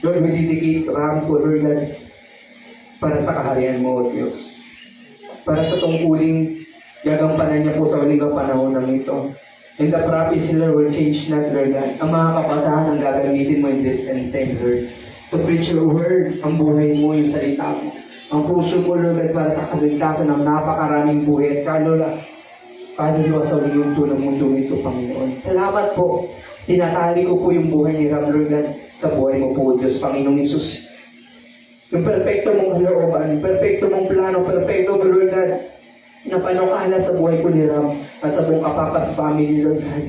Lord, we dedicate Ram po, Lord God, para sa kaharian mo, O Diyos. Para sa tungkuling gagampanan niya po sa huling panahon ng ito. And the prophecy, Lord, will change not, Lord God. Ang mga kabataan ang gagamitin mo in this end time, Lord. To preach your word, ang buhay mo, yung salita mo. Ang puso mo, Lord God, para sa kaligtasan ng napakaraming buhay at kaluluwa sa liyunto ng mundo ito, Panginoon. Salamat po. Tinatali ko po yung buhay ni Ram, Lord God, sa buhay mo po, Diyos, Panginoong Isus. Yung perfecto mong kalooban, perfecto mong plano, perfecto mo, Lord God, na panukala sa buhay ko ni Ram at sa buong Kapapas family, Lord God.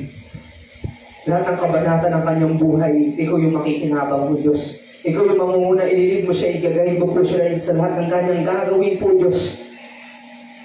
Lahat ng kabanata ng kanyang buhay, ikaw yung makikinabang mo, Diyos. Ikaw yung mangunguna, ililid mo siya, igagahin mo po siya sa lahat ng kanyang gagawin po, Diyos.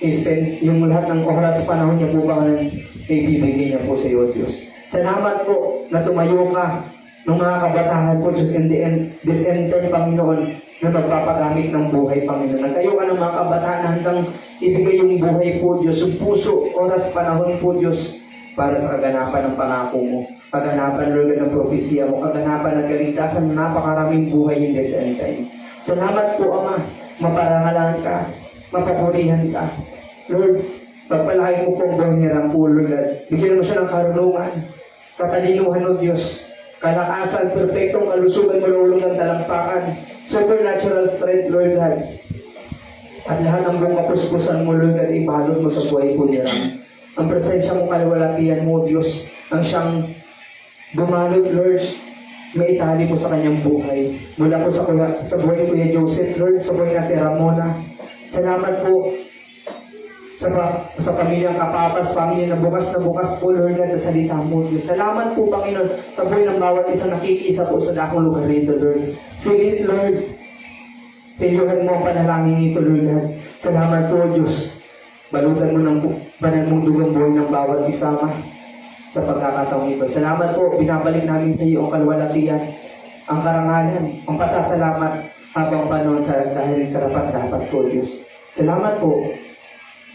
I-spend yung lahat ng oras, panahon niya po ba na ibibigay niya po sa iyo, Diyos. Salamat po na tumayo ka ng mga kabataan po, Diyos, in the end, this end time, Panginoon, na magpapagamit ng buhay, Panginoon. Nagtayo ka ng mga kabataan hanggang ibigay yung buhay po, Diyos, yung puso, oras, panahon po, Diyos, para sa kaganapan ng pangako mo. Kaganapan, Lord, ng propesya mo. Kaganapan ng kaligtasan ng napakaraming buhay in this end time. Salamat po, Ama. Maparangalan ka. Mapapurihan ka. Lord, pagpalain mo po ang buhay ni Ram po, Lord. Bigyan mo siya ng karunungan, katalinuhan, O Diyos. Kalakasan, perfectong kalusugan, malulong ng talampakan. Supernatural strength, Lord God. At lahat ng buong kapuspusan mo, Lord God, ibalot mo sa buhay po ni Ram. Ang presensya mo, kalawalatian mo, Diyos, ang siyang bumalot, Lord, maitali mo sa kanyang buhay. Mula po sa buhay ni Kuya Joseph, Lord, sa buhay natin Ramona. Salamat po sa pamilyang Kapapas, pamilya na bukas po, Lord God, sa salita mo, Diyos. Salamat po, Panginoon, sa buhay ng bawat isang nakikisa po sa dakong lugar nito, Lord. Sige, Lord, sa iluhan mo ang panalangin nito, Lord God. Salamat po, Diyos. Balutan mo ng banal mong dugang buhay ng bawat isama sa pagkakataong ito. Salamat po, binabalik namin sa iyo ang kalwalatian, ang karangalan, ang pasasalamat habang panahon sa dahil karapat dapat po, Diyos. Salamat po.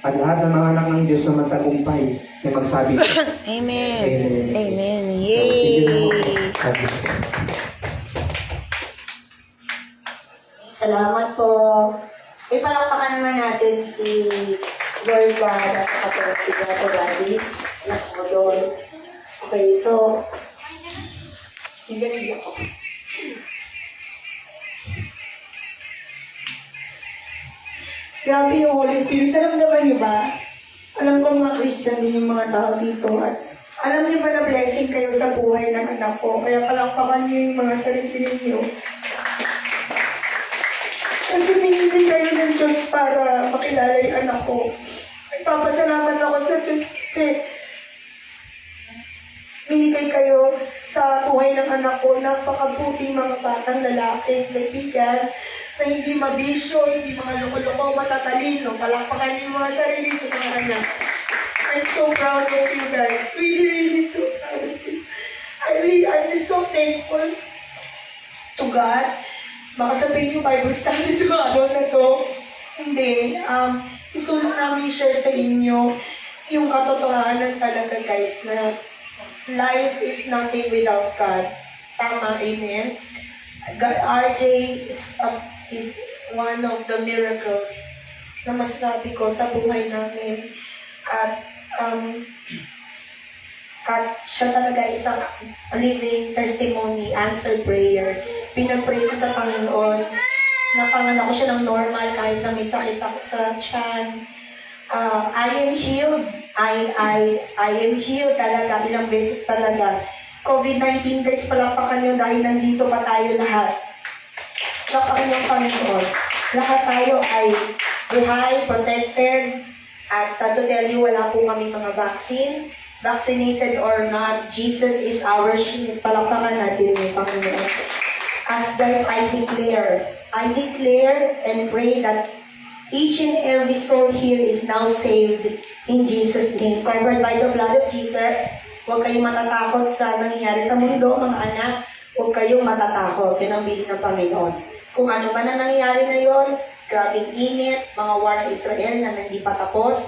At lahat ng mga anak ng Diyos na matagumpay na magsabi. Amen. Amen. Amen. Yay! Salamat po. Ipalakpakan naman natin si Lord God at kapatid si Brother Daddy. Anak mo doon. Okay, so, hindi ako. Grabe yung Holy Spirit. Naramdaman niyo ba? Alam ko mga Christian din yung mga tao dito. At alam niyo ba na blessing kayo sa buhay ng anak ko? Kaya palakpakan niyo yung mga sarili niyo. Kasi pinili kayo ng Diyos para makilala yung anak ko. Nagpapasalamat ako sa Diyos kasi binigay kayo sa buhay ng anak ko. Napakabuting mga batang lalaki, kaibigan, na hindi mabisyo, hindi mga loko-loko, matatalino. Palakpakan niyo yung mga sarili ko, mga anak. I'm so proud of you guys. Really so proud of you. I'm just so thankful to God. Baka sabihin yung Bible study ito, ano na to. Hindi. Isulong namin share sa inyo yung katotohanan talaga, guys, na life is nothing without God. Tama, amen? God, RJ is one of the miracles na masasabi ko sa buhay namin. At siya talaga isang living testimony, answered prayer. Pinag-pray ko sa Panginoon. Napanganak ko siya ng normal kahit na may sakit ako sa tiyan. I am healed. I am healed talaga. Ilang beses talaga. COVID-19 guys, palakpakan nyo dahil nandito pa tayo lahat. Palakpakan yung Panginoon. Lahat tayo ay buhay, protected. At to tell you, wala po kami mga vaccine. Vaccinated or not, Jesus is our shield. Palakpakan natin yung Panginoon. And guys, I declare and pray that each and every soul here is now saved in Jesus' name. Covered by the blood of Jesus. Huwag kayong matatakot sa nangyayari sa mundo, mga anak. Huwag kayong matatakot. Yun ang bilin ng Panginoon. Kung ano man ang nangyayari ngayon, grabing init, mga war sa Israel na hindi pa tapos,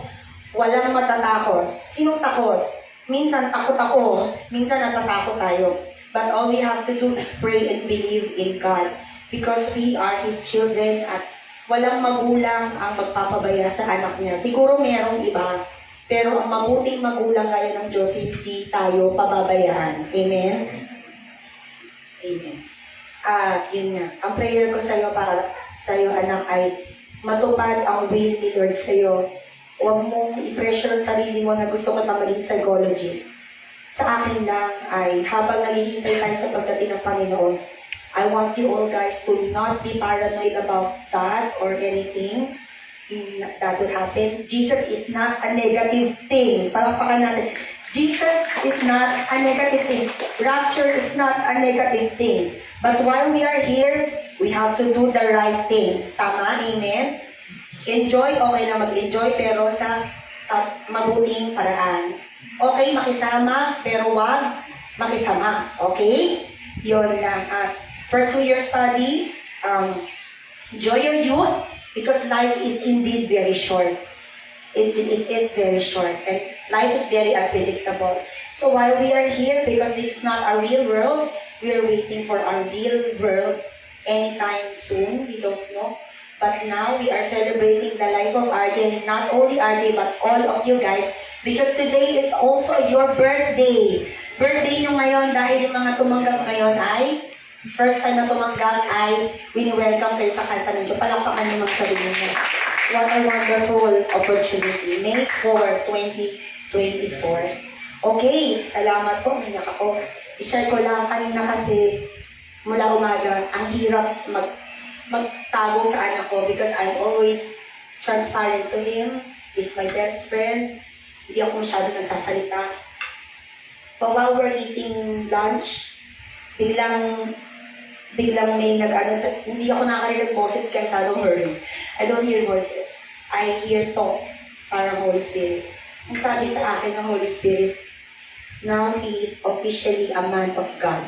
walang matatakot. Sinong takot? Minsan takot ako, minsan natatakot tayo. But all we have to do is pray and believe in God. Because we are His children at walang magulang ang magpapabaya sa anak niya. Siguro merong iba, pero ang mabuting magulang gaya ng Diyos, hindi tayo pababayaan. Amen? Amen. At yun nga, ang prayer ko sa'yo para sa'yo anak ay matupad ang will ni Lord sa'yo. Huwag mong i-pressure ang sarili mo na gusto ko na maging psychologist. Sa akin lang ay habang naghihintay tayo sa pagdating ng Panginoon, I want you all guys to not be paranoid about that or anything that will happen. Jesus is not a negative thing. Palakpakan natin. Jesus is not a negative thing. Rapture is not a negative thing. But while we are here, we have to do the right things. Tama? Amen? Enjoy, okay na mag-enjoy, pero sa mabuting paraan. Okay, makisama, pero wag makisama. Okay? Yun lang. At pursue your studies. Enjoy your youth because life is indeed very short. It is very short. And life is very unpredictable. So while we are here, because this is not our real world, we are waiting for our real world anytime soon. We don't know. But now we are celebrating the life of RJ. And not only RJ, but all of you guys. Because today is also your birthday. Birthday nyo ngayon dahil yung mga tumanggap ngayon ay first time na tumanggap ay wini-welcome kayo sa kanta ng Diyos. Palakpakan nyo mga sarili nyo. What a wonderful opportunity. May 4, 2024. Okay, salamat po. Minyak ako. I-share ko lang kanina kasi mula umaga, ang hirap magtago sa anak ko because I'm always transparent to him. He's my best friend. Hindi ako masyado nagsasalita. But while we're eating lunch, biglang may hindi ako nakarinig boses kaya sa don't worry. I don't hear voices. I hear thoughts parang Holy Spirit. Ang sabi sa akin ng Holy Spirit, now he is officially a man of God.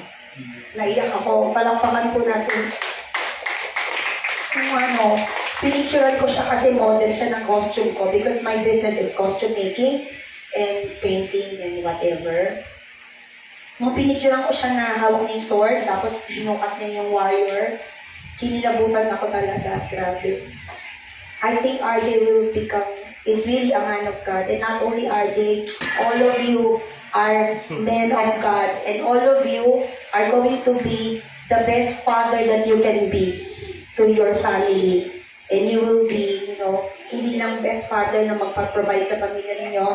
Naiyak ako. Palakpakan po natin. Pinicturean ko siya kasi model siya ng costume ko because my business is costume making and painting and whatever. Nung pinicturean ko siya na hawak niya yung sword, tapos binukat niya yung warrior, kinilabutan ako talaga. Grabe. I think RJ is really a man of God. And not only RJ, all of you are men of God. And all of you are going to be the best father that you can be to your family. And you will be, hindi lang best father na magpa-provide sa pamilya ninyo,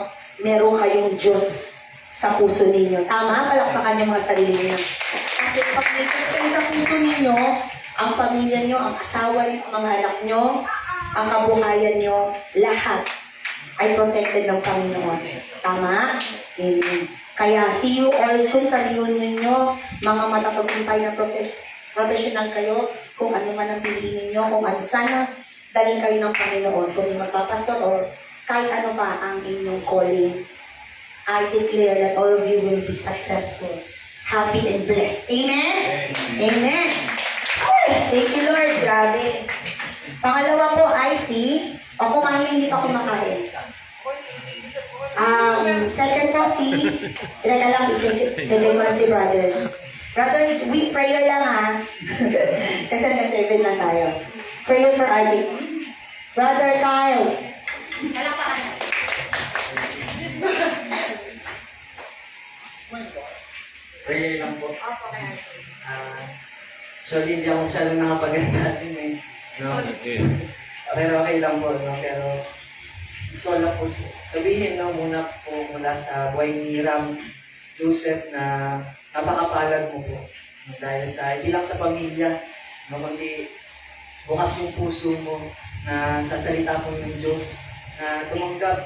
meron kayong Diyos sa puso ninyo. Tama? Palakpakan yung mga sarili ninyo. Kasi pag may Diyos kayo sa puso ninyo, ang pamilya nyo, ang asawa nyo, ang mga anak nyo, ang kabuhayan nyo, lahat ay protected ng Panginoon. Tama? Amen. Kaya see you all soon sa reunion nyo, mga matatagumpay na professional kayo, kung ano man ang piliin ninyo, kung ano sana daling kayo ng Panginoon, kung may magpapastor or kahit ano pa ang inyong calling. I declare that all of you will be successful, happy and blessed. Amen? Amen. Thank you, Lord. Grabe. Pangalawa po, I see. O kumain, hindi pa kumakain. Second po, ilan lang, second ko na si brother. Brother, we prayer lang ha. Kasi nag-7 na tayo. Prayer for RJ. Brother Kyle. Palakpakan. Prayer lang po. Actually, hindi ako masyadong nakapaganda natin eh. No? Pero okay lang po. No? Pero gusto lang po sabihin muna mula sa buhay ni Ram Joseph na napakapalad mo po. Dahil sa, hindi lang sa pamilya, kundi bukas yung puso mo na sa salita po ng Diyos na tumanggap.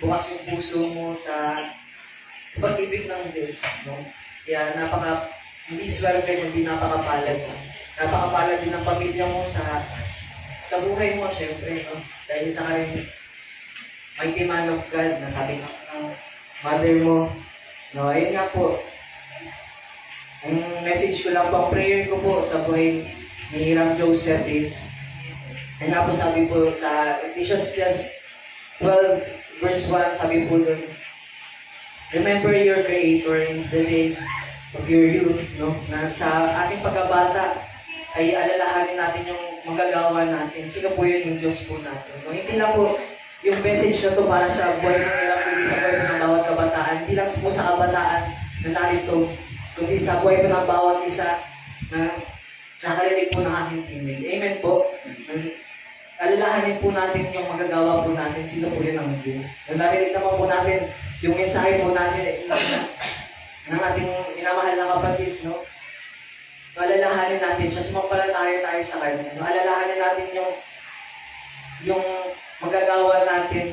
Bukas yung puso mo sa pag-ibig ng Diyos. No? Kaya hindi swerte, kundi napakapalad mo. Napakapalad din ng pamilya mo sa buhay mo, syempre. No? Dahil sa mighty man of God, na sabi ng mother mo. No, ayun nga po. Ang message ko lang po, ang prayer ko po sa buhay ni Ram Joseph is, ayun nga po sabi po sa Ecclesiastes 12 verse 1, sabi po doon, remember your Creator in the days of your youth, no? Na sa ating pagkabata ay alalahanin natin yung magagawa natin. Sino po yun yung Diyos po natin. No? Hindi lang po yung message na to para sa buhay ng ilang, kundi sa buhay ng bawat kabataan. Hindi lang po sa kabataan na narito, kundi sa buhay po ng bawat isa na nakarinig po ng aking tinig. Amen po. Alalahanin po natin yung magagawa po natin. Sino po yun ang Diyos. Narinig naman po natin yung mensahe po natin ng ating minamahal na kapatid, no? Alalahanin natin siya, sumampalataya tayo sa Kanya. No? Alalahanin natin yung magagawa natin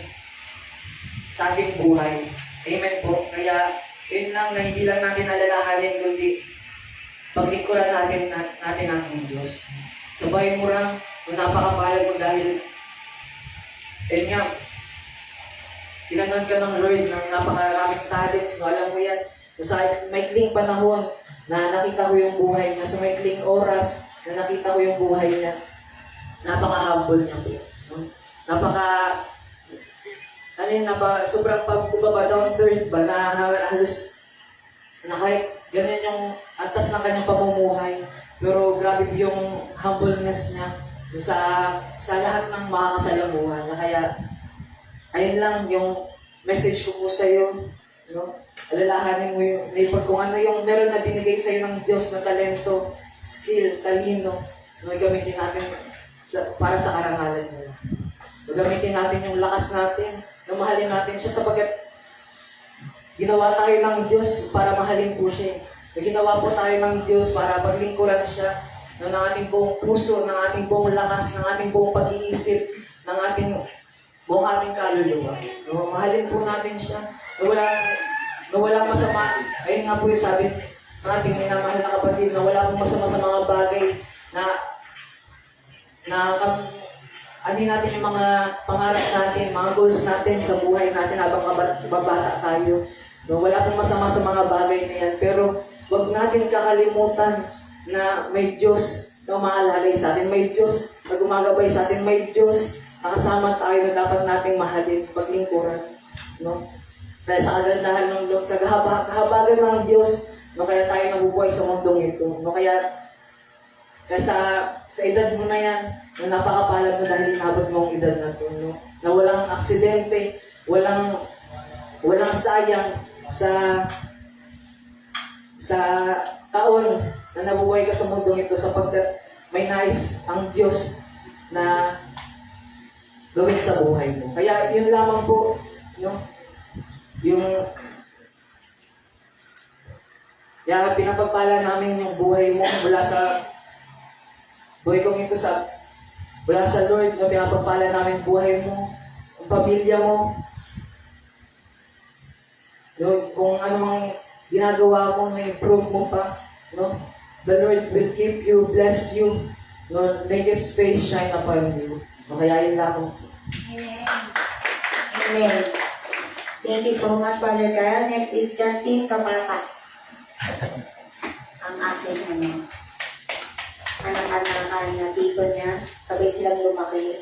sa ating buhay. Amen po. Kaya, yun lang na hindi lang natin alalahanin, kundi paglingkuran natin ang Diyos. Sabay mo lang, kung napakapalag mo dahil, yun nga, tinanon ka ng Lord ng napakaraming talents, no? Alam mo yan, sa maikling panahon na nakita ko yung buhay niya, sa maikling oras na nakita ko yung buhay niya, napaka-humble niya po. No? Sobrang pagbaba down to earth ba, na halos, na kahit ganyan yung antas ng kanyang pamumuhay, pero grabe yung humbleness niya sa lahat ng makakasalamuhan. Kaya, ayun lang yung message ko po sa iyo, no? Alalahanin mo yung kung ano yung meron na binigay sa iyo ng Diyos na talento, skill, talino, no, gamitin natin para sa karangalan nila. Gamitin natin yung lakas natin, na mahalin natin siya sapagkat ginawa tayo ng Diyos para mahalin po siya. Ginawa po tayo ng Diyos para paglingkuran siya ng ating buong puso, ng ating buong lakas, ng ating buong pag-iisip, ng ating buong ating kaluluwa. No, mahalin po natin siya. Na walang masama. Ayun nga po yung sabi ng ating minamahal na kapatid, na wala pong masama sa mga bagay na anin natin yung mga pangarap natin, mga goals natin sa buhay natin habang babata tayo. No, wala pong masama sa mga bagay na yan. Pero huwag natin kakalimutan na may Diyos na umaalalay sa atin. May Diyos na gumagabay sa atin. May Diyos na kasama tayo na dapat nating mahalin, paglingkuran. No? Dahil sa kagandahan ng Lord, kahabagan ng Diyos, no, kaya tayo nabubuhay sa mundong ito. No, kaya sa edad mo na yan, no, napakapalad mo dahil inabot mo ang edad na ito. No? Na walang aksidente, walang sayang sa taon na nabubuhay ka sa mundong ito sapagkat may nais ang Diyos na gawin sa buhay mo. Kaya yun lamang po, no? Kaya pinapagpala namin yung buhay mo mula sa buhay kong ito mula sa Lord, no? Pinapagpala namin buhay mo, ang pamilya mo, no? Kung anong ginagawa mo, na-improve mo pa, no? The Lord will keep you, bless you, no? Make His face shine upon you. No? Kaya yun lang. Amen. Amen. Thank you so much, Brother Carl. Next is Justin Capatas. Ang ating anak-anak na tito niya. Sabay silang lumaki.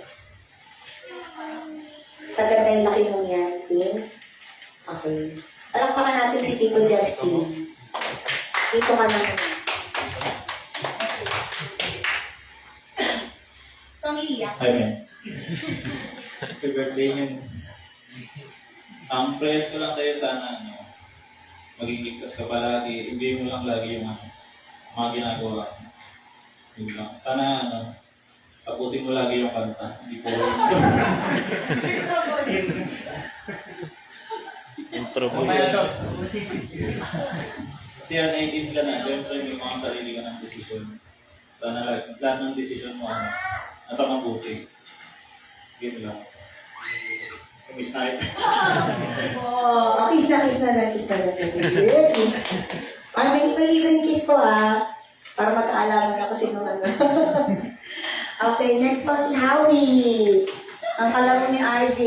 Sa ganda yung laki mo yan, Tim. Okay. Palakpakan natin si Tito Justin. Dito ka naman. Pang-iiyak. Amen. Happy birthday yun. Ang prayers ko lang sa'yo sana, maging ligtas ka palagi, hindi mo lang lagi yung mga ginagawa. Yun lang. Sana, tapusin mo lagi yung kanta. Hindi po Mamaya to. Kasi naintindihan ka na, siyempre may mga sarili ka ng desisyon. Sana lahat ng desisyon mo, nasa mabuti. Yun lang. Miss na ito. Oh, kiss na. Kiss. May even kiss ko para magkaalaman ako sino ano. Okay, next po si Howie. Ang kalaro ni RJ,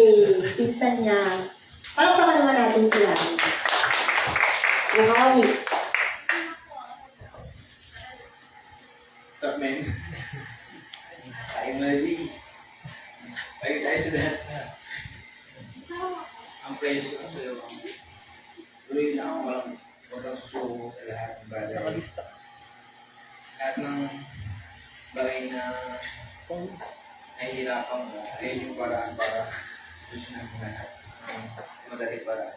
pinsan niya. Palakpakan naman natin sila. Yung Howie. What's up, man? I'm ready. Tayo sa lahat. Ang praise ko sa iyo. Tuloy na ako walang susuko sa lahat ng bagay. lahat ng bagay na nahihirapan mo, ayun yung paraan para solusyonan mo lahat. Madali paraan.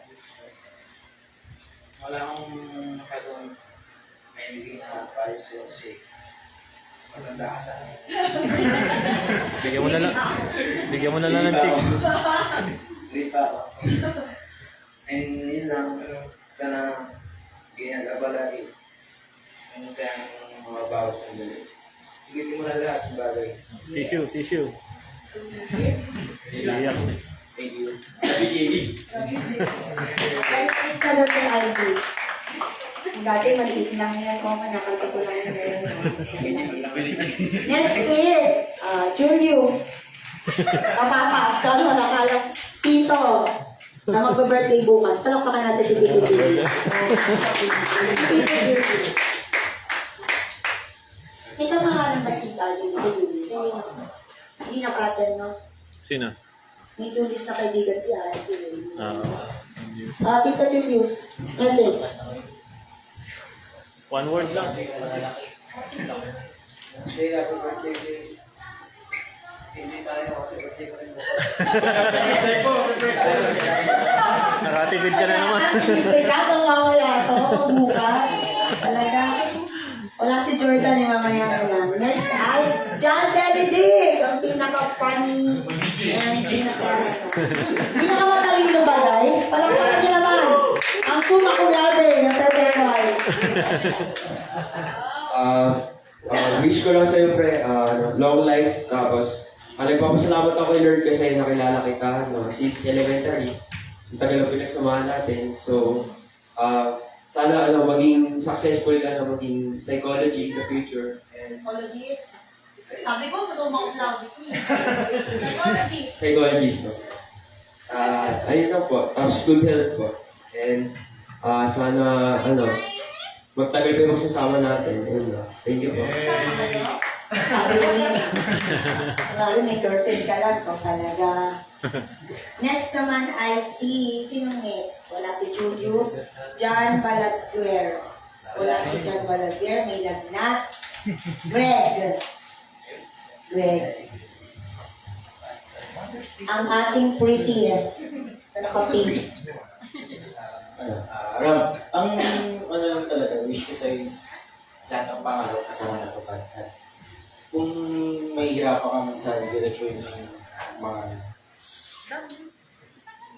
Wala akong makagawin may bigay na payo sa'yo kasi maganda ka sa akin. Bigyan mo na lang ng chicks. Hindi pa ako. And yun lang, sana ginagabala eh. Ano sayang mga bawas ng dali. Sige mo na lahat ng bagay. Tissue. Iyak. Thank you. Ay, please na lang kay RJ. Dati maliit lang yan. O, manakalpa ko lang yan. Next is Julius. Kapapas. Kano, nakalang Tito. Na magbe-birthday bukas. Palakpakan natin si Tito Julius. Tito Julius. May kapangalan ba si Tito Julius? Hindi na pattern, no? Sino? May Julius na kaibigan si RJ. Tito Julius, message. One word lang. Hindi, happy birthday. Hindi tayo kasi birthday ko rin bukas. Nakatipid ka na naman. Regalo mamaya to, bukas. Talaga. Wala si Jordan eh, mamaya na lang. Next ay John Benedict, ang pinaka-funny and pinaka-matalino ba guys? Palakpakan niyo naman. Ang sumakulade na perpetual. Wish ko lang sa'yo, pre, long life. Tapos, nagpapasalamat ako kay Lord kasi nakilala kita, since elementary. Ang tagal na pinagsamahan natin. So, sana maging successful ka na maging psychology in the future. And Apologies. Sabi ko, gusto mo mag-upload ito eh. Psychologies. psychologist, no? Ayun lang po. Tapos good health po. And sana, magtagal kayo magsasama natin. Ayun lang. Thank you po. Sabi ko yun. Lalo may girlfriend ka lang. So talaga. Next naman ay sino next? Wala si Julius. John Balaguer. Wala si John Balaguer. May lagnat. Greg. Ang ating prettiest na naka-pink. Ang lang talaga, wish ko sa'yo is lahat ng pangarap kasama natupad. At kung mahihirapan ka man sa direksyon ng mga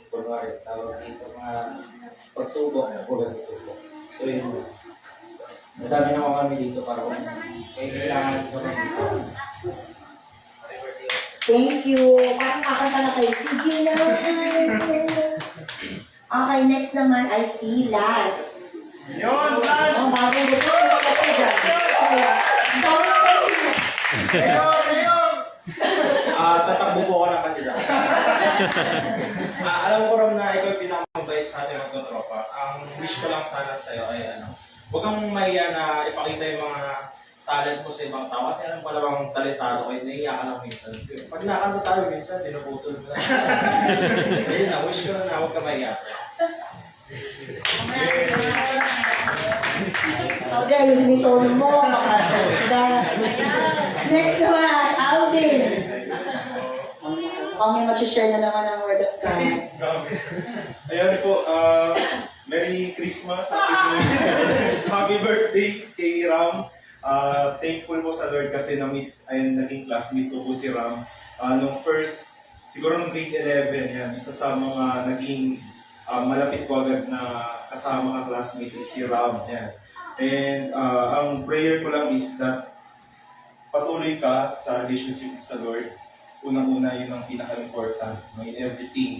kunwari, tawag dito, mga pagsubok o masasubok. So yun, madami naman kami dito para kung may kailangan naman dito. Thank you. Parang kakanta na kayo. Sige na. Okay, next naman ay si Lance. Yun, Lance! Ang bagong dito. Tatakbo po ako ng kandidato. Alam ko rin na ikaw yung pinakamabait sa ating magtotropa. Ang wish ko lang sana sa'yo ay huwag kang mahiya na ipakita yung mga talent mo sa ibang tao. Kasi alam ko namang talentado kayo, naiiyak ka lang minsan. Pag nakanta tayo minsan, pinuputol mo na. Ayun na, wish ko lang na huwag ka mahiya. Okay, ayusin yung tono mo. Makakasda. Next naman, Alvin. May mag-share na naman ng word of God. Ayan po, Merry Christmas, Happy birthday kay Ram. Thankful po sa Lord kasi naging classmate ko po si Ram. Nung first, siguro nung grade 11, yan, isa sa mga naging malapit ko agad na kasama ka classmate is si Ram. Yan. And ang prayer ko lang is that patuloy ka sa relationship sa Lord. Unang-una, yun ang pinaka-important in everything.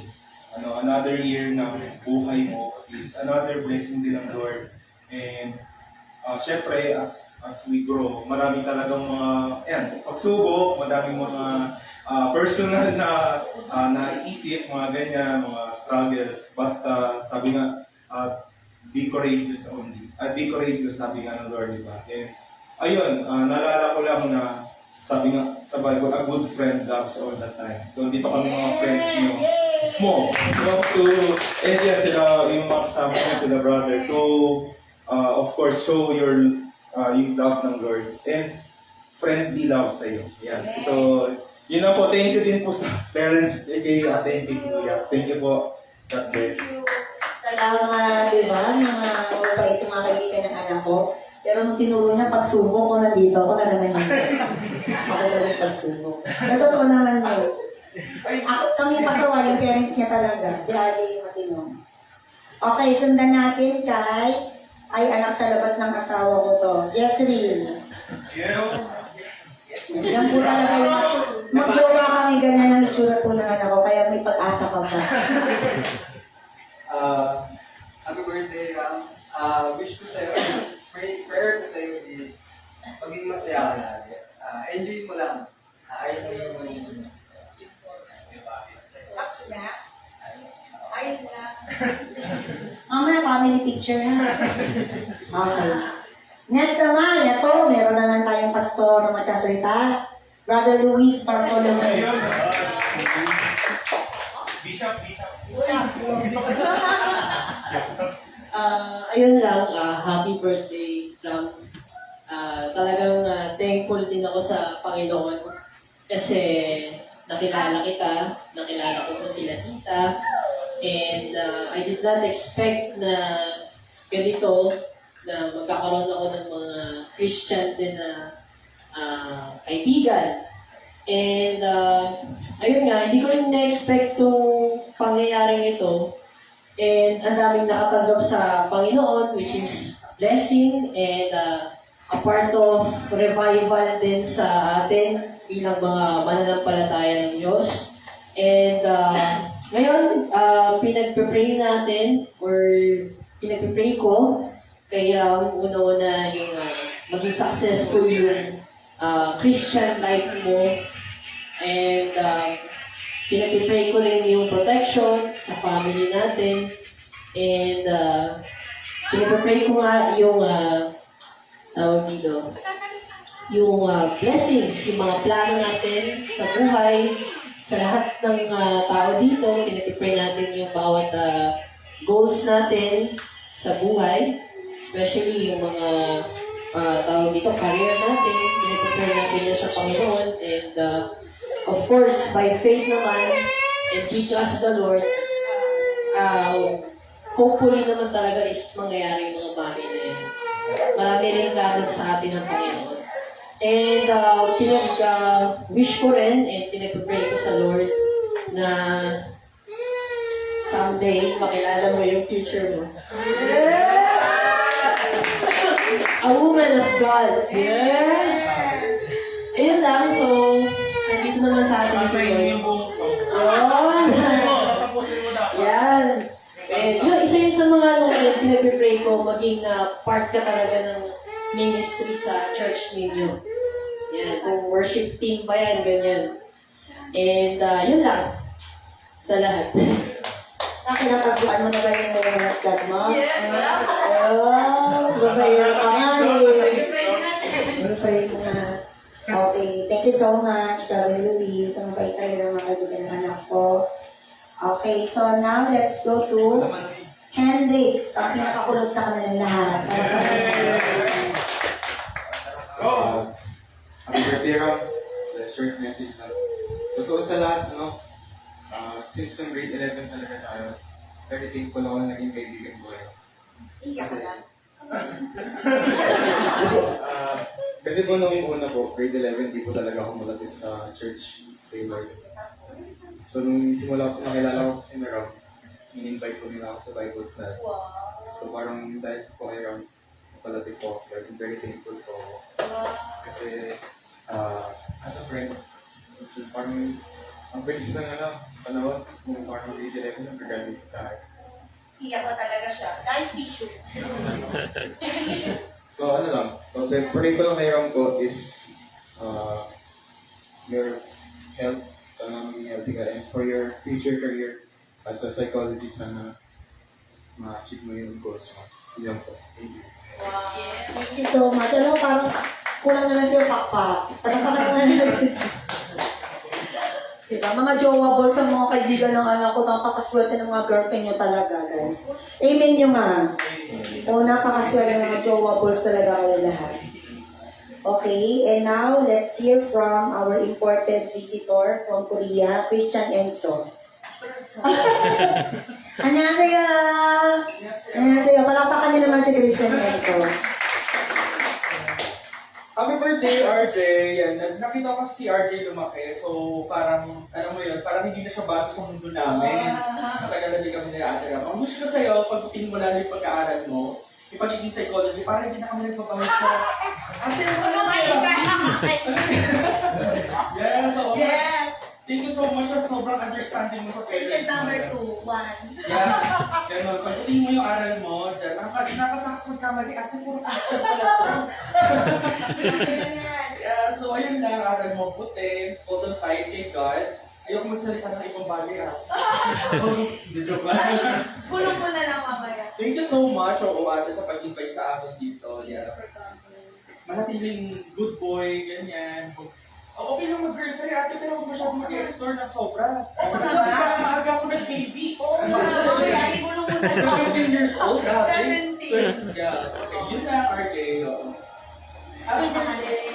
Another year ng buhay mo is another blessing din ng Lord. And syempre, as we grow, marami talagang mga pagsubok, madaming mga personal na naisip, mga ganyan, mga struggles. But sabi nga, be courageous only. Be courageous, sabi nga ng Lord, diba? And ayun, naalala ko lang na sabi nga sa Bible, a good friend loves all the time. So dito kami mga friends mo. So, and yan sila, yung mga kasama ko, sila brother, to of course show your yung love ng Lord and friendly love sa iyo. Yan. So, yun na po. Thank you din po sa parents kay ate and kay kuya. Thank you po. God bless. Salamat, di ba? Mga mabait yung mga kaibigan ng anak ko. Pero nung tinuro niya, pagsubok ko nandito ako, talaga niya. Makagaling pagsubok. Natotoo naman yun. Kami pasawa, yung parents niya talaga. Si Harley yung matino. Okay, sundan natin kay ay anak sa labas ng asawa ko to. Jezreel. Yan po talaga yung mag-jowa kami ganyan ang itsura po ng anak ko, kaya may pag-asa ka pa. Happy birthday, Ram. Wish ko sa'yo, prayer ko sa'yo is maging masaya ka lagi. Enjoy mo lang. Ayun na yung magiging masaya. Tapos na? Ayun na. Mamaya, family picture na. Okay. Next naman, ito, meron naman tayong pastor na magsasalita. Brother Luis Bartolome. Bishop. Ayun lang, happy birthday, Ram. Talagang thankful din ako sa Panginoon kasi nakilala kita, nakilala ko po sila tita, and I did not expect na ganito, na magkakaroon ako ng mga Christian din na kaibigan. And ayun nga, hindi ko rin na-expect itong pangyayaring ito. And ang daming nakatanggap sa Panginoon, which is blessing and a part of revival din sa atin bilang mga mananampalataya ng Diyos. And ngayon, pinagpe-pray natin or pinagpe-pray ko kay Ram, una-una yung maging successful yung Christian life mo. And pinagpipray ko rin yung protection sa family natin. And pinagpipray ko nga yung tawag dito, yung blessings, yung mga plano natin sa buhay, sa lahat ng tao dito. Pinagpipray natin yung bawat goals natin sa buhay, especially yung mga tawag dito, career natin. Pinagpipray natin yan sa Panginoon. And of course, by faith naman, and we trust the Lord, hopefully naman talaga is mangyayari yung mga bagay na yun. Marami rin gagawin sa atin ng Panginoon. And wish ko rin, and pinag-pray ko sa Lord na someday makilala mo yung future mo. A woman of God. Yes! Ayun lang, so, nandito naman sa atin si Lord. Yan. And yun, isa yun sa mga pinag-pray ko, maging part ka talaga ng ministry sa church ninyo. Yan, kung worship team ba yan, ganyan. And yun lang, sa lahat. Nakinataguan mo na ba yung mga God mo? Yes! Oh, babayan ka nga eh. Pray mo na. Okay, thank you so much, Brother Luis. Ang mabait tayo ng mga kaibigan ng anak ko. Okay, so now let's go to Hendrix, ang pinakakulot sa kanilang lahat. Happy birthday, Ram. The short message lang. So sa lahat, since ng grade 11 talaga tayo, very thankful ako na naging kaibigan ko. Kasi po nung una po, grade 11, di po talaga ako malapit sa church kay Lord. So nung simula ko, nakilala ko si Ram, in-invite ko nila ako sa Bible study. So parang dahil po kay Ram, napalapit po ako sa Lord. Very thankful po ako. Kasi as a friend, parang ang bilis ng panahon, kung parang grade 11, nag-graduate tayo. Iyak ko talaga siya. Nice tissue. So so the pray ko lang kay Ram ko is your health, sana maging healthy ka, and for your future career as a psychologist, sana ma-achieve mo yung goals mo. Yan po. Thank you. Wow. Thank you so much. Alam mo, parang kulang na lang siya pakpak. Panapakan na lang. Diba? Mga jowa balls sa mga kaibigan ng anak ko, napakaswerte ng mga girlfriend nyo talaga, guys. Amen nyo nga. O, napakaswerte ng mga jowa balls talaga kayo lahat. Okay, and now let's hear from our imported visitor from Korea, Christian Enzo. 안녕하세요. 안녕하세요. Palakpakan niyo naman si Christian Enzo. Happy birthday, RJ! Yan, nakita ko kasi si RJ lumaki, so parang, alam mo yun, parang hindi na siya bago sa mundo namin. Matagal na din kami nag-aaral. Ang wish ko sa'yo, pagbutin mo lalo yung pag-aaral mo, yung pagiging psychology, parang hindi na kami nagpapahit sa... Ate, ano kaya? Yeah, so, Yes! thank you so much sa sobrang understanding mo sa Patient number 2, 1. Yeah, gano'n. Pagdating mo yung aral mo, dyan, nakakatakot ka mali. Ate, puro question pala to. Yeah, so ayun lang, aral mo puti, hold on tight kay God. Ayoko magsalita ng ibang bagay, Dito ba? Bulong mo na lang mamaya. Thank you so much, ate, sa pag-invite sa akin dito. Yeah. Manatiling good boy, ganyan. Okay lang mag-girlfriend, ate, pero huwag masyadong mag-explore ng sobra. Kasi maaga ako nag-baby. Oo nga, mamaya, ibulong mo na lang. 17 years old, ate. 17. Yeah, okay. Yun na, RJ. Happy birthday!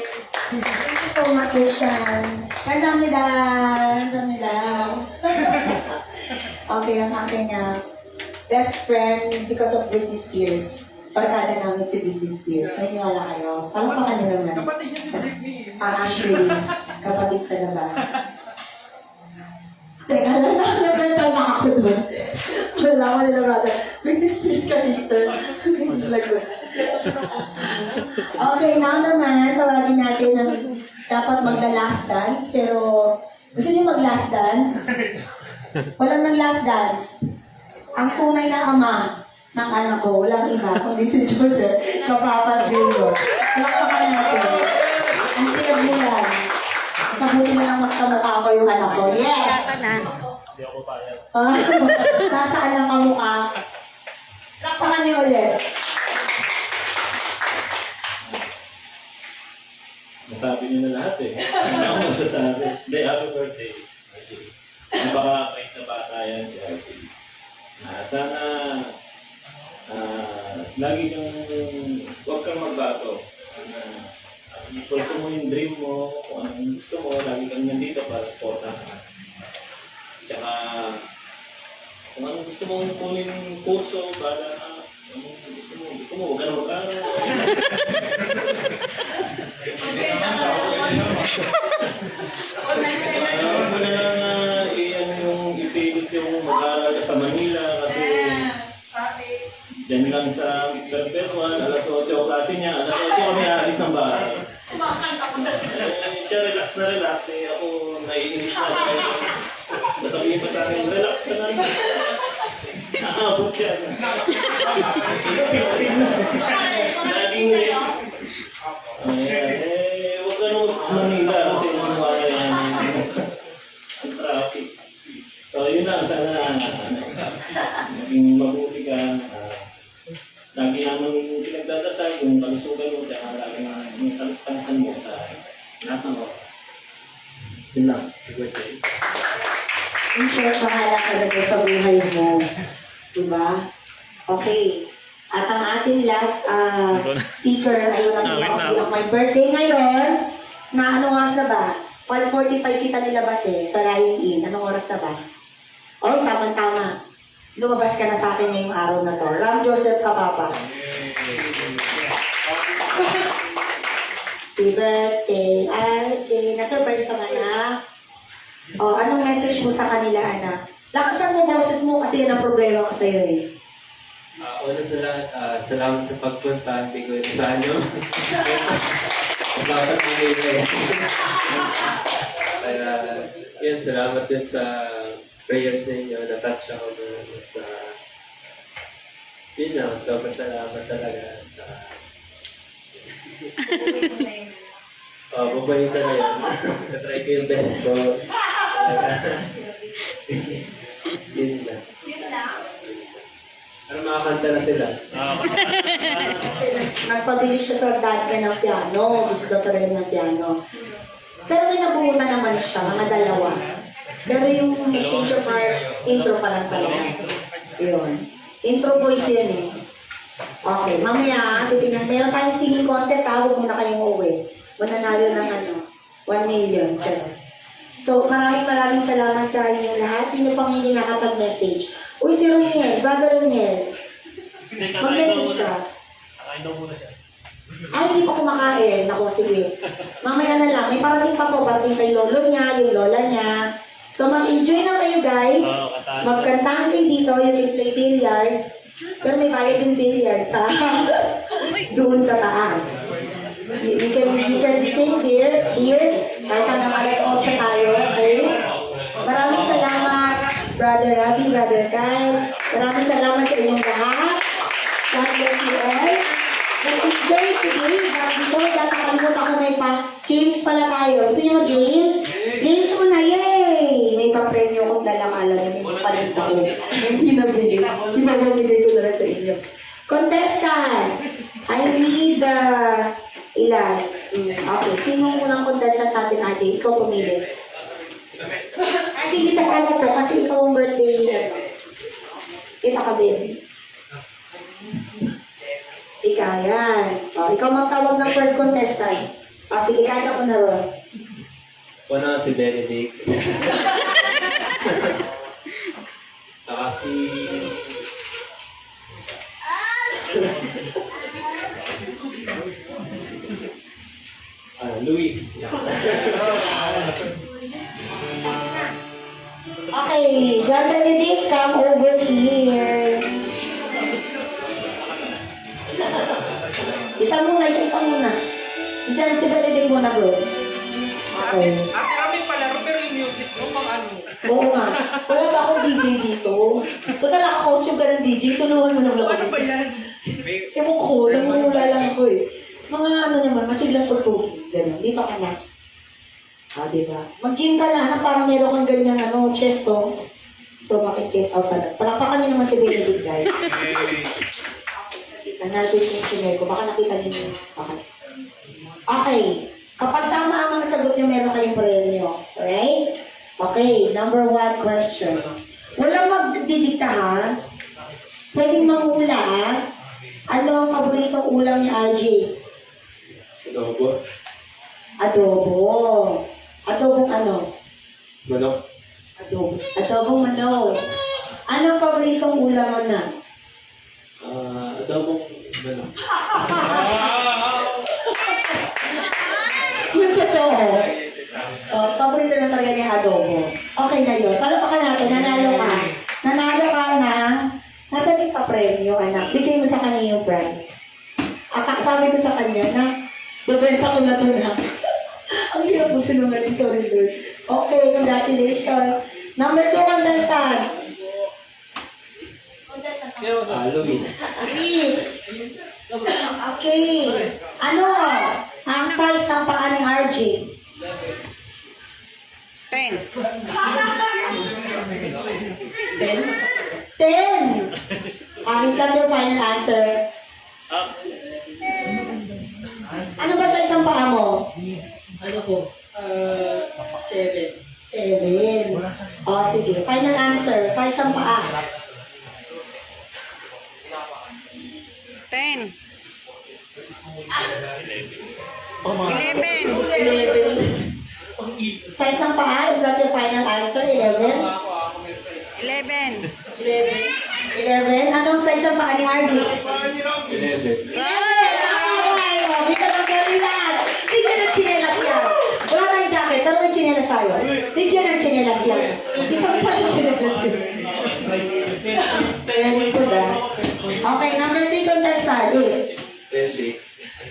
Thank you so much, Christian. Kamsahamnida. Kamsahamnida. Okay, ang aking best friend because of Britney Spears. Barkada namin si Britney Spears. Naniniwala kayo? Palakpakan niyo naman. Kapatid niya si Britney. Actually, kapatid sa labas. Teka lang, nakakabenta na ako doon. Wala ko nila brother. Britney Spears ka, sister. Okay, now naman, tawagin natin na dapat magla-last dance. Pero, gusto niyo mag-last dance? Walang nag-last dance. Ang tunay na ama ng anak ko, walang iba, kundi si Joseph, Kapapas Jr. Palakpakan natin. Ang pinagmulan. Kabuti na lang mas kamukha ko yung anak ko. Yes! Hindi ako payag. Nasaan ang kamukha? Palakpakan niyo ulit. Nasabi niyo na lahat eh. Ano ako masasabi? Hindi, happy birthday. RJ. Napaka-great na bata yan si RJ. Sana lagi kang, huwag kang magbago. Gusto mo yung dream mo, kung anong gusto mo, lagi kang nandito para supportan ka. Tsaka, kung anong gusto mo kunin yung kurso, para gusto mo, huwag ka na mag-aral. Huwag mo na lang ipilit yung mag-aral ka sa Manila kasi dyan lang sa Perpetuan, alas 8 ang klase niya, alas 8 kami aalis ng bahay. Kumakanta ko sa Siya relax na relax eh, ako naiinis na tayo. Nasabihin pa sa akin, relax ka na. Aabot siya. Laging ulit. Huwag ka nung Manila kasi wala yan ang traffic. So yun lang, sana maging mabuti ka. Lagi naman pinagdadasal kung kalusugan mo, tsaka lagi yung kalagtangan mo sa lahat ng oras. Yun lang. Birthday. yung share pangalan talaga sa buhay mo. Diba? Okay. At ang ating last speaker ay walang my birthday ngayon. Na anong oras na ba? 1:45 kita nilabas sa Ryan Inn. Anong oras na ba? Oh, tama-tama. Lumabas ka na sa akin ngayong araw na to. Ram Joseph Kapapas. Happy birthday, RJ. Na-surprise ka ba na? Oh, anong message mo sa kanila, anak? Lakasan mo boses mo kasi yan ang problema ko sa'yo eh. Una sa lahat, salamat sa pagpunta. Hindi ko inasahan nyo. Salamat mo ngayon. Kaya, yun, salamat din sa prayers ninyo. Na-touch ako doon sa... Yun lang, sobrang salamat talaga sa... Babayin ka na yun. Natry ko yung best ko. Yun lang. Ano makakanta na sila? Kasi nagpabili siya sa dad niya ng piano. Gusto daw talaga ng piano. Pero may nabuhutan naman siya, mga dalawa. Pero yung Change of Heart, intro pa lang talaga. Yun. Intro voice yan eh. Okay, mamaya, titignan. Meron tayong singing contest, ha? Huwag muna kayong uuwi. Mananalo ng 1 million. Charot. So, maraming salamat sa inyo lahat. Sino pang hindi nakapag-message? Uy, si Roniel, Brother Roniel. Mag-message ka. Kakain daw muna siya. Ay, hindi pa kumakain. Ako, sige. Mamaya na lang. May parating pa po. Parating kay lolo niya, yung lola niya. So, mag-enjoy lang kayo, guys. Magkantahan kayo dito. You can play billiards. Pero may bayad yung billiards, ha? Doon sa taas. You can sing here. Kahit hanggang alas 8 tayo, okay? Maraming salamat, Brother Ravi, Brother Kyle. Maraming salamat sa inyong lahat. God bless you all. Nag-enjoy today. Before that, nakalimutan ko may games pala tayo. Gusto nyo mag-games? Games muna, yay! May pa-premyo kong dalang-ala. May palit ako. Hindi nabili. Ibabamili ko na lang sa inyo. Contestants! I need ilan? Okay, sino unang contestant natin, Ajay? Ikaw pumili. Ajay, dito ko ano po kasi ikaw ang birthday. Kita ka, babe. Ika, yan. Ikaw magtawag ng first contestant. Sige, kaya ko na ron. Una si Benedict. Saka si... Luis. Okay, John Benedict, come over here. Isa muna. Diyan si Benedict muna, bro. Okay. Ate, aming palaro pero yung music mo, pang ano? Oo nga. Wala ba akong DJ dito? Total, naka-costume ka ng DJ. Tulungan mo naman ako dito. Ano ba yan? Ewan ko, namumula lang ako eh. Mga ano naman, masiglang tutugin. Gano'n, di ba ka na? Diba? Mag-gym ka na, parang meron kang ganyan, chest to. Stomach and chest out pala. Palakpakan niyo naman si Benedict, guys. Okay, natin yung sinay ko. Baka nakita niyo. Okay. Kapag tama ang mga sagot niyo, meron kayong premyo. Alright? Okay, number 1 question. Walang magdidikta, ha? Pwedeng manghula, ha? Ano ang paboritong ulam ni RJ? Adobo. Adobo. Adobong ano? Manok. Adobong manok. Ano ang paboritong ulam mo na? Adobong manok. Yung totoo. Paborito na talaga niya adobo. Okay na yun. Palapakan natin. Nanalo ka na. Nasaan yung pa-premyo, anak? Bigay mo sa kanya yung prize. Sabi ko sa kanya na bebenta ko na ito na. Ang hirap mo sinungaling. Sorry, Lord. Okay, congratulations. Number 2 contestant. Luis. Please. Okay. Ano? Ang size ng paa ni RJ? 10. 10. Is that your final answer? Ano ba sa isang paa mo? Ano po? 7. 7. Sige. Final answer. Sa isang paa. 10. 11. 11. Sa isang paa, is that your final answer? 11? 11. 11. Anong sa isang paa ni RJ? 11. Bigyan ng kailan. Bigyan ng chinelas yan. Wala tayong jacket, pero may chinelas tayo. Bigyan ng chinelas yan. Isang pa yung chinelas yan. Kaya nito ba? Okay, number 3 contestant is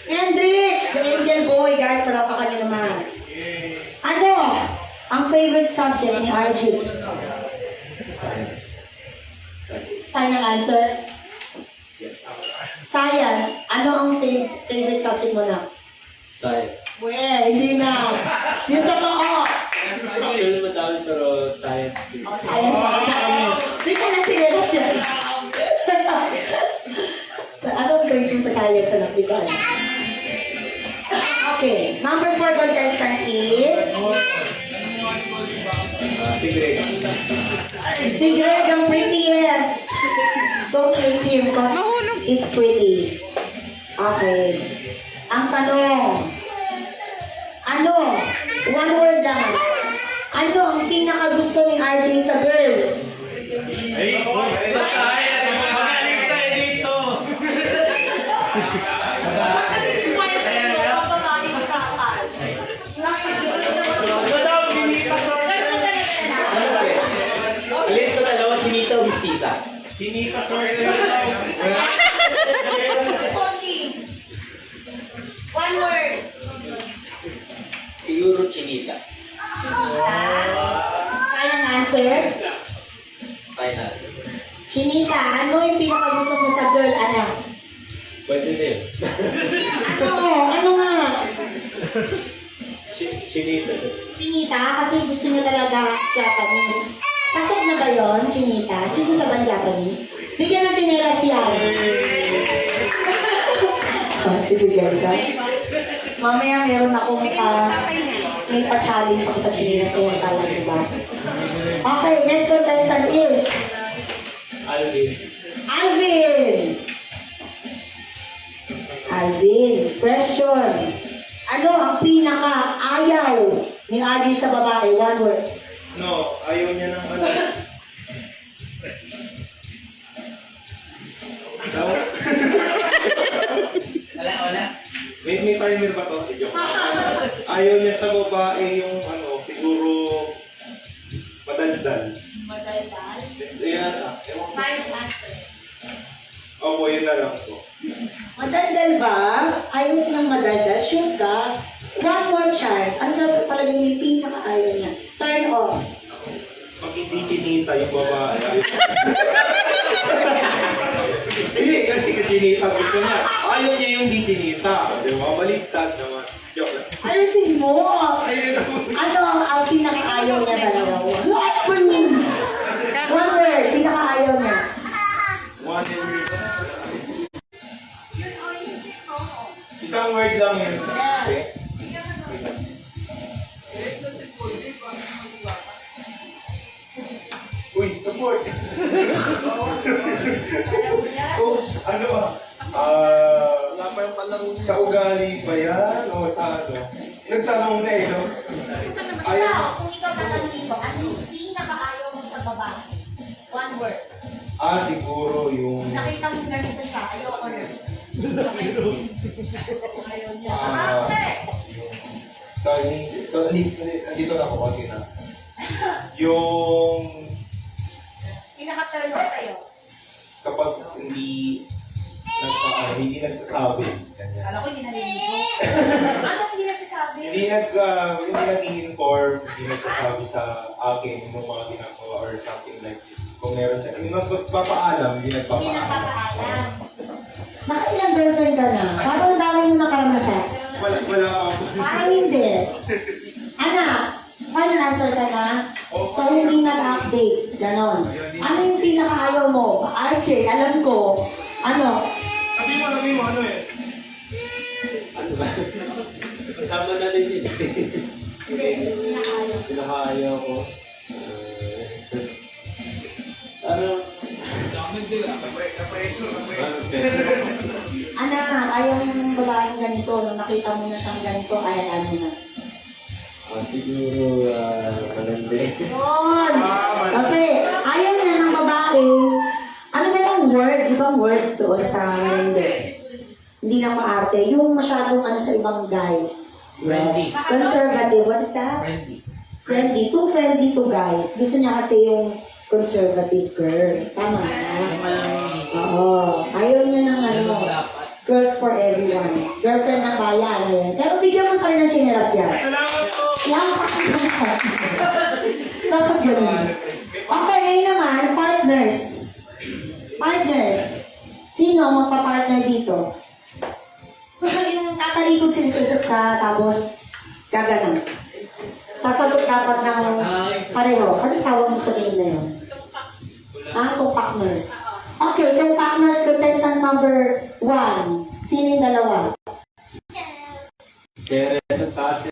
Hendrix, the Angel Boy. Guys, palapakan niyo naman. Ano ang favorite subject ni RJ? Final answer? Science. Ano ang favorite subject mo na? Science. Hindi na. Yung totoo. Actually, madami pero science din. Science para sa kanya. Hindi ka na chinelas yan. Anong grade mo sa science na napikan? Okay. Number 4 contestant is... Si Greg. Si Greg, ang prettiest. Don't hate him because Mahulog is pretty. Okay. Ang tanong, ano? One word lang. Ano ang pinakagusto ni RJ sa girl? Alin sa dalawa, chinita o mistisa? Chinita, sorry. One word. Siguro chinita. Kayang answer? Final. Chinita, ano yung pinakagusto mo sa girl, anak? Pwede din. Ano nga? Chinita. Chinita, kasi gusto niya talaga Japanese. Pasok na ba yun, Chinita? Sino na ba ang Japanese? Bigyan ng chinelas yan. Sige guys, ha? Mamaya meron akong may pa-challenge ako sa chinelas yan, kala diba? Okay, next contestant is Alvin. Alvin! Alvin, question. Ano ang pinaka-ayaw ni Alvin sa babae? One word. No, ayaw niya ng ano. Wala. May timer ba to? Ayaw niya sa babae yung ano, siguro madaldal. Madaldal? Yan ah. Ewan ko. Final answer. Opo, yun na lang po. Madaldal ba? Ayaw mo ng madaldal? Sure ka? One more chance. Ano sa palagay yung pinaka-ayaw niya? Turn off. Pag hindi chinita yung babae. Hindi, kasi chinita gusto niya. Ayaw niya yung di chinita. Di ba? Baliktad naman. Joke lang. Ayusin mo! Ayun ako. Ano ang pinaka-ayaw niya talaga? One word, pinaka-ayaw niya. One and isang word lang yun. Okay? Uy, support! Coach, ano ba? Wala pa yung palaro niya. Sa ugali ba yan? O sa ano? Nagtanong na eh, no? Ayaw. Kung ikaw tatanungin ko, ano yung pinaka-ayaw mo sa babae? One word. Siguro yung... Nakita mo ganito siya, ayoko na. Ayaw niya. Dito na ako, konti na. Yung... Pinaka-turn off sa'yo. Kapag hindi nagsasabi. Ganyan. Alam ko hindi narinig mo. Ano hindi nagsasabi? Hindi nag-inform, hindi nagsasabi sa akin ng mga ginagawa or something like this. Kung meron siya, yung nagpapaalam, hindi Hindi nagpapaalam. nagpapaalam. Nakailang girlfriend ka na? Parang ang dami mo nakaranasan. Wala ako. Parang hindi. Anak, final answer ka na? So hindi nag-update. Ganon. Ano yung pinakaayaw mo? Archie, alam ko. Ano? Sabi mo, ano eh? Ano ba? Kasama na din yun. Hindi, pinakaayaw. Pinakaayaw ko. Ano? Anak, ayaw mo ng babaeng ganito. Nung nakita mo na siyang ganito, ayaw mo na. Siguro, maganda. Yun! Okay, ayaw niya ng babae. Ano ba yung word? Ibang word doon sa hindi. Hindi lang maarte. Yung masyadong ano sa ibang guys. Friendly. Conservative. What is that? Friendly. Friendly. Too friendly to guys. Gusto niya kasi yung conservative girl. Tama na. Oo. Ayaw niya ng ano. Girls for everyone. Girlfriend ng bayan. Pero bigyan mo pa rin ng chinelas yan. Salamat po! Yan. Dapat ganun. Okay, ngayon naman, partners. Partners. Sino ang magpa-partner dito? Kung yung tatalikod sila sa tapos gaganon. Sasagot dapat ng pareho. Ano tawag mo sa game na yun? Itong partners. Okay, itong partners contestant number 1. Sino yung dalawa? Kaya sa taas,